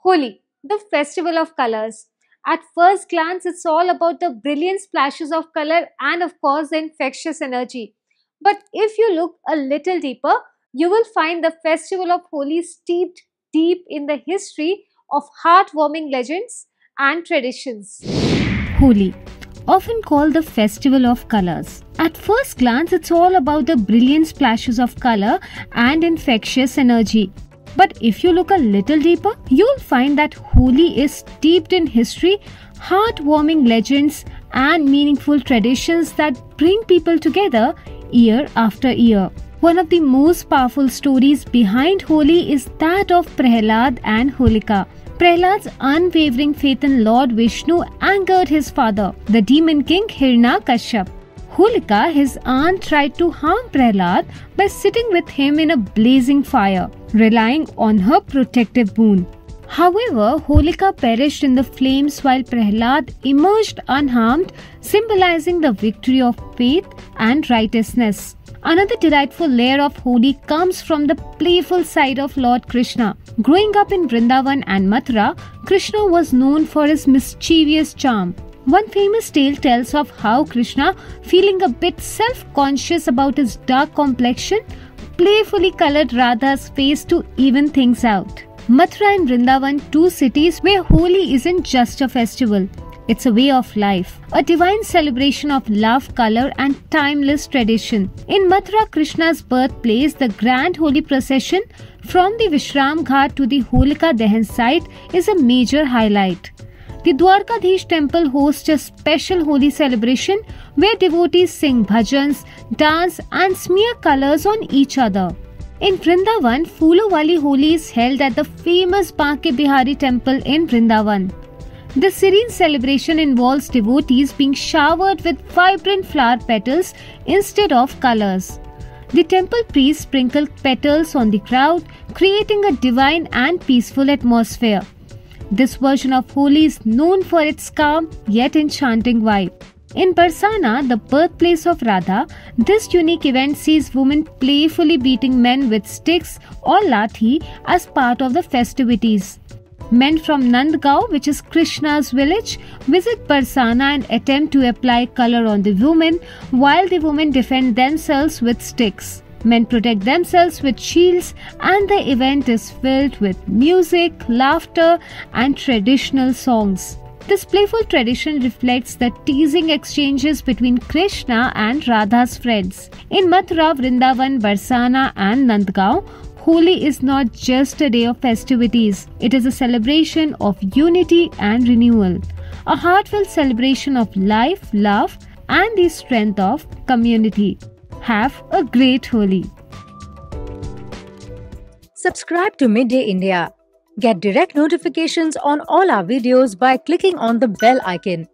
Holi, the festival of colors. At first glance, it's all about the brilliant splashes of color and, of course, the infectious energy. But if you look a little deeper, you will find the festival of Holi steeped deep in the history of heartwarming legends and traditions. Holi, often called the festival of colors. At first glance, it's all about the brilliant splashes of color and infectious energy. But if you look a little deeper, you'll find that Holi is steeped in history, heartwarming legends, and meaningful traditions that bring people together year after year. One of the most powerful stories behind Holi is that of Prahlad and Holika. Prahlad's unwavering faith in Lord Vishnu angered his father, the demon king Hiranyakashipu. Holika, his aunt, tried to harm Prahlad by sitting with him in a blazing fire, relying on her protective boon. However, Holika perished in the flames while Prahlad emerged unharmed, symbolizing the victory of faith and righteousness. Another delightful layer of Holi comes from the playful side of Lord Krishna. Growing up in Vrindavan and Mathura, Krishna was known for his mischievous charm. One famous tale tells of how Krishna, feeling a bit self-conscious about his dark complexion, playfully colored Radha's face to even things out. Mathura and Vrindavan, two cities where Holi isn't just a festival. It's a way of life, a divine celebration of love, color, and timeless tradition. In Mathura, Krishna's birthplace, the grand Holi procession from the Vishram Ghat to the Holika Dahan site is a major highlight. The Dwarkadhish temple hosts a special Holi celebration where devotees sing bhajans, dance, and smear colors on each other. In Vrindavan, Phoolowali Holi is held at the famous Banke Bihari temple in Vrindavan. The serene celebration involves devotees being showered with vibrant flower petals instead of colors. The temple priests sprinkle petals on the crowd, creating a divine and peaceful atmosphere. This version of Holi is known for its calm yet enchanting vibe. In Barsana, the birthplace of Radha, this unique event sees women playfully beating men with sticks or lathi as part of the festivities. Men from Nandgaon, which is Krishna's village, visit Barsana and attempt to apply color on the women, while the women defend themselves with sticks. Men protect themselves with shields, and the event is filled with music, laughter, and traditional songs. This playful tradition reflects the teasing exchanges between Krishna and Radha's friends. In Mathura, Vrindavan, Barsana, and Nandgaon, Holi is not just a day of festivities. It is a celebration of unity and renewal, a heartfelt celebration of life, love, and the strength of community. Have a great Holi. Subscribe to Midday India. Get direct notifications on all our videos by clicking on the bell icon.